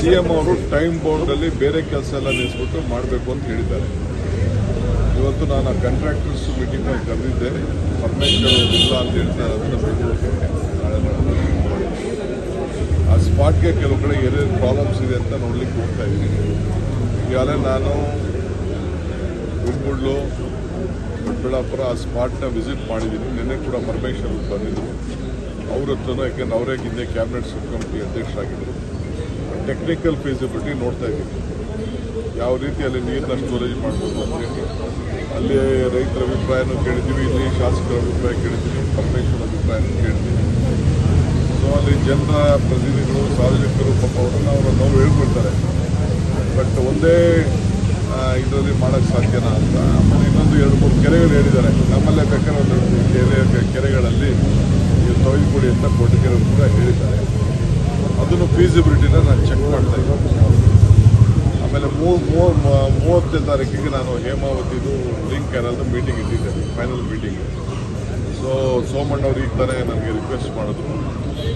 CM ಅವರು time bound ಅಲ್ಲಿ ಬೇರೆ ಕೆಲಸ ಎಲ್ಲ ನಿಲ್ಲಿಸ್ಬಿಟ್ಟು ಮಾಡಬೇಕು ಅಂತ ಹೇಳಿದ್ದಾರೆ. ಇವತ್ತು ನಾನು ಕಾಂಟ್ರಾಕ್ಟರ್ಸ್ ಮೀಟಿಂಗ್ ಕರೆದಿದ್ದೆ. ಪರ್ಮಿಷನ್ ಇಲ್ಲ ಅಂತ ಹೇಳ್ತಾರೆ. ಅದನ್ನು ಬೆಂಗಳೂರಿಗೆ ಆ ಸ್ಪಾಟ್ಗೆ ಕೆಲವು ಕಡೆ ಏನೇನು ಪ್ರಾಬ್ಲಮ್ಸ್ ಇದೆ ಅಂತ ನೋಡ್ಲಿಕ್ಕೆ ಹೋಗ್ತಾ ಇದ್ದೀನಿ. ಈಗಾಗಲೇ ನಾನು ಗುಂಡ್ಗುಡ್ಲು ದೊಡ್ಡಬಳ್ಳಾಪುರ ಆ ಸ್ಪಾಟ್ನ ವಿಸಿಟ್ ಮಾಡಿದ್ದೀನಿ. ನಿನ್ನೆ ಕೂಡ ಪರಮೇಶ್ವರ್ ಬಂದಿದ್ದರು. ಅವ್ರ ಹತ್ರನೂ ಯಾಕೆಂದ್ರೆ ಅವರೇ ಹಿಂದೆ ಕ್ಯಾಬಿನೆಟ್ ಸಬ್ ಕಮಿಟಿ ಅಧ್ಯಕ್ಷರಾಗಿದ್ದರು. ಟೆಕ್ನಿಕಲ್ ಫೀಸಿಬಿಲಿಟಿ ನೋಡ್ತಾ ಇದ್ದೀವಿ. ಯಾವ ರೀತಿ ಅಲ್ಲಿ ನೀರನ್ನ ಸ್ಟೋರೇಜ್ ಮಾಡ್ಬೋದು ಅಂತೇಳಿ ಅಲ್ಲಿ ರೈತರ ಅಭಿಪ್ರಾಯನೂ ಕೇಳಿದ್ದೀವಿ, ಇಲ್ಲಿ ಶಾಸಕರ ಅಭಿಪ್ರಾಯ ಕೇಳಿದ್ದೀವಿ, ಪರಮೇಶ್ವರ ಅಭಿಪ್ರಾಯನೂ ಕೇಳಿದ್ದೀವಿ. ಸೊ ಅಲ್ಲಿ ಜನರ ಪ್ರತಿನಿಧಿಗಳು ಸಾರ್ವಜನಿಕರು ಪಾಪ ಅವರ ನೋವು ಹೇಳ್ಕೊಳ್ತಾರೆ. ಬಟ್ ಒಂದೇ ಇದರಲ್ಲಿ ಮಾಡೋಕ್ಕೆ ಸಾಧ್ಯನಾ ಅಂತ. ಆಮೇಲೆ ಇನ್ನೊಂದು 2-3 ಕೆರೆಗಳು ಹೇಳಿದ್ದಾರೆ. ನಮ್ಮಲ್ಲೇ ಬೇಕಾದ್ರೆ ಒಂದು ಕೆರೆಗಳಲ್ಲಿ ತೊಯ್ದುಕೊಡಿ ಅಂತ ಕೊಟ್ಟಿಗೆರೆ ಕೂಡ ಹೇಳಿದ್ದಾರೆ. ಅದನ್ನು ಫೀಸಿಬಿಲಿಟಿನ ನಾನು ಚೆಕ್ ಮಾಡ್ತಾ ಇದ್ದೀನಿ. ಆಮೇಲೆ 30ನೇ ತಾರೀಕಿಗೆ ನಾನು ಹೇಮಾವತಿದು ಲಿಂಕ್ ಕ್ಯಾನಲ್ದು ಮೀಟಿಂಗ್ ಇಟ್ಟಿದ್ದೇನೆ, ಫೈನಲ್ ಮೀಟಿಂಗ್. ಸೊ ಸೋಮಣ್ಣವ್ರು ಈಗ ತಾನೇ ನನಗೆ ರಿಕ್ವೆಸ್ಟ್ ಮಾಡಿದ್ರು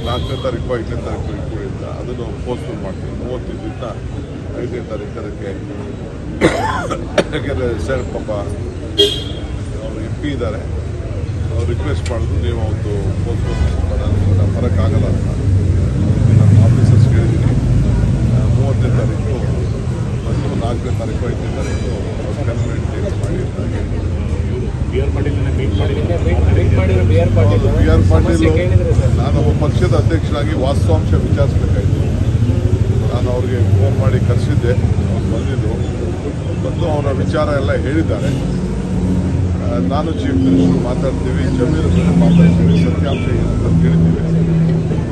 4ನೇ ತಾರೀಕು 5ನೇ ತಾರೀಕು ಇಟ್ಕೊಳ್ಳಿ ಅಂತ. ಅದನ್ನು ಪೋಸ್ಟ್ಪೋನ್ ಮಾಡ್ತೀನಿ. 30ದಿಂದ 5ನೇ ತಾರೀಕು ಅದಕ್ಕೆ. ಯಾಕೆಂದರೆ ಸರ್ ಪಾಪ ಅವರು MP ಇದ್ದಾರೆ, ಅವ್ರು ರಿಕ್ವೆಸ್ಟ್ ಮಾಡಿದ್ರು ನೀವು ಒಂದು ಪೋಸ್ಟ್ಪೋನ್ ನಾನು ಬರೋಕ್ಕಾಗಲ್ಲ ಅಂತ ನಮ್ಮ ಆಫೀಸರ್ಸ್ ಕೇಳಿದ್ದೀನಿ. 30ನೇ ತಾರೀಕು ಮತ್ತು 4ನೇ ತಾರೀಕು 5ನೇ ತಾರೀಕು ಕನ್ವೆಂಟ್ ಮಾಡಿ ಅಂತ ಹೇಳಿದ್ದೀನಿ. ನಾನೊಬ್ಬ ಪಕ್ಷದ ಅಧ್ಯಕ್ಷರಾಗಿ ವಾಸ್ತವಾಂಶ ವಿಚಾರಿಸಬೇಕಾಯಿತು. ನಾನು ಅವ್ರಿಗೆ ಫೋನ್ ಮಾಡಿ ಕರೆಸಿದ್ದೆ. ಅವ್ರು ಬಂದಿದ್ದು ಮತ್ತು ಅವರ ವಿಚಾರ ಎಲ್ಲ ಹೇಳಿದ್ದಾರೆ. ನಾನು ಚೀಫ್ ಮಿನಿಸ್ಟರ್ ಮಾತಾಡ್ತೀವಿ, ಜಮೀರು ಮಾತಾಡ್ತೀವಿ, ಸತ್ಯಾಂಶ ಏನಂತ ಕೇಳ್ತೀವಿ.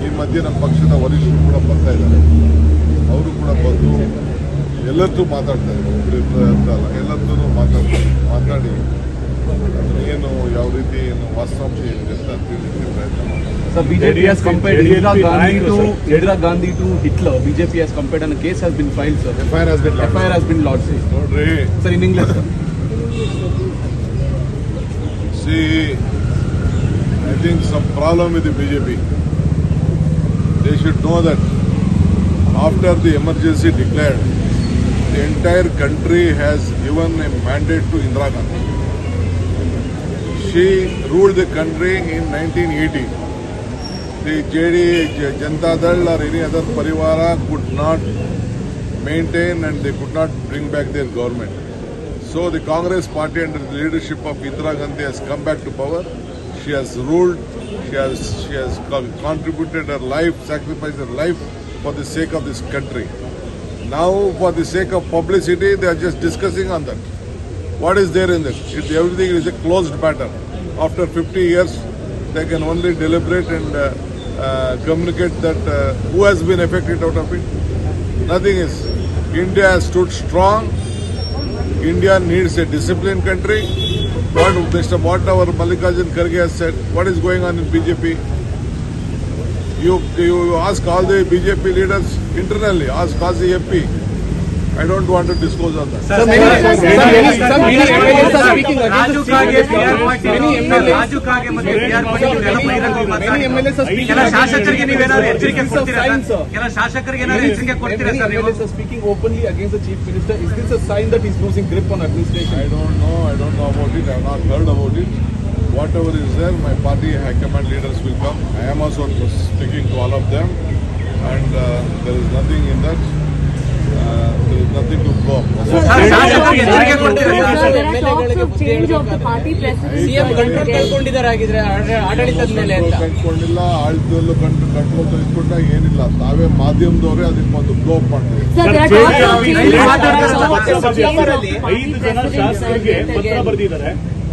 ಈ ಮಧ್ಯೆ ನಮ್ಮ ಪಕ್ಷದ ವರಿಷ್ಠರು ಕೂಡ ಬರ್ತಾ ಇದ್ದಾರೆ. ಅವರು ಕೂಡ ಬಂದು ಎಲ್ಲರದ್ದು ಮಾತಾಡ್ತಾ ಇದ್ದಾರೆ. ಒಬ್ಬರು ಅಂತಲ್ಲ, ಎಲ್ಲರದ್ದು ಮಾತಾಡಿ ಏನು ಯಾವ ರೀತಿ ಏನು ವಾಸ್ತವಾಂಶ ಏನಿದೆ ಅಂತ ತಿಳಿಲಿಕ್ಕೆ ಪ್ರಯತ್ನ ಮಾಡ್ತಾರೆ. BJP has compared Indira Gandhi to Hitler. BJP has compared and a case has been filed, sir. FIR has been lodged. Nodri. Sir, in English, sir. See, I think some problem with the BJP. They should know that after the emergency declared, the entire country has given a mandate to Indira Gandhi. She ruled the country in 1980. The Janata Dal or any other parivara could not maintain and they could not bring back their government. So the Congress party under the leadership of Indira Gandhi has come back to power. She has ruled, she has contributed her life, sacrificed her life for the sake of this country. Now for the sake of publicity they are just discussing on that. What is there in that? Everything is a closed matter. After 50 years they can only deliberate and communicate that who has been affected out of it. Nothing is. India has stood strong. India needs a disciplined country. What our Mallikarjun Kharge has said. What is going on in BJP? You ask all the BJP leaders internally. Ask all the MP. I don't want to disclose on that. Sir, many MLAs are speaking against the chief minister. Many MLAs are speaking. ಶಾಸಕರಿಗೆ ನೀವೇನಾದರೂ ಎಚ್ಚರಿಕೆ ಕೊಡ್ತೀರಾ sir? ಕೆಲ ಶಾಸಕರಿಗೆ ಏನಾದರೂ ಎಚ್ಚರಿಕೆ ಕೊಡ್ತೀರಾ sir? Many MLAs are speaking openly against the chief minister. Is this a sign that he's losing grip on administration? I don't know about it. I have not heard about it. Whatever is there, my party high command leaders will come. I am also speaking to all of them, and there is nothing in that. There is nothing to block. ಕಂಡುಕೊಂಡಿಲ್ಲ, ಆಡಳಿತದಲ್ಲೂ ಕಂಡುಕೊಳ್ತಾ ಇದ್ಕೊಂಡ ಏನಿಲ್ಲ. ತಾವೇ ಮಾಧ್ಯಮದವರೇ ಅದಕ್ಕೊಂದು block ಮಾಡ್ತೀವಿ. 5 ಜನ ಶಾಸಕರಿಗೆ ಪತ್ರ ಬರೆದಿದ್ದಾರೆ.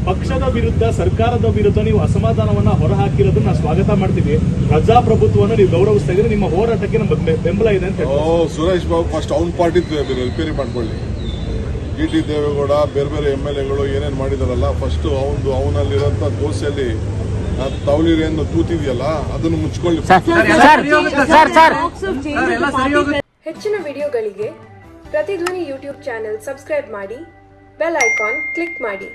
ಪಕ್ಷದ ವಿರುದ್ಧ, ಸರ್ಕಾರದ ವಿರುದ್ಧ ನೀವು ಅಸಮಾಧಾನವನ್ನ ಹೊರಹಾಕಿರೋದನ್ನ ನಾವು ಸ್ವಾಗತ ಮಾಡ್ತೀವಿ. ಪ್ರಜಾಪ್ರಭುತ್ವವನ್ನು ನೀವು ಗೌರವಿಸ್ತಾ ಇದ್ರೆ ನಿಮ್ಮ ಹೋರಾಟಕ್ಕೆ ನಮ್ಮ ಬೆಂಬಲ ಇದೆ ಅಂತ. ಸುರೇಶ್ ಬಾಬು ಫಸ್ಟ್ ಅವ್ನ ಪಾರ್ಟಿ ರಿಪೇರಿ ಮಾಡ್ಕೊಳ್ಳಿ. GT ದೇವೇಗೌಡ ಬೇರೆ ಬೇರೆ MLAಗಳು ಏನೇನು ಮಾಡಿದಾರಲ್ಲ, ಫಸ್ಟ್ ಅವನಲ್ಲಿರೋಂಥ ದೋಸೆಯಲ್ಲಿ ತವಲಿರೇನು ತೂತಿದೆಯಲ್ಲ ಅದನ್ನು ಮುಚ್ಕೊಳ್ಳಿ. ಹೆಚ್ಚಿನ ವಿಡಿಯೋಗಳಿಗೆ ಪ್ರತಿಧ್ವನಿ ಯೂಟ್ಯೂಬ್ ಚಾನೆಲ್ ಸಬ್ಸ್ಕ್ರೈಬ್ ಮಾಡಿ, ಬೆಲ್ ಐಕಾನ್ ಕ್ಲಿಕ್ ಮಾಡಿ.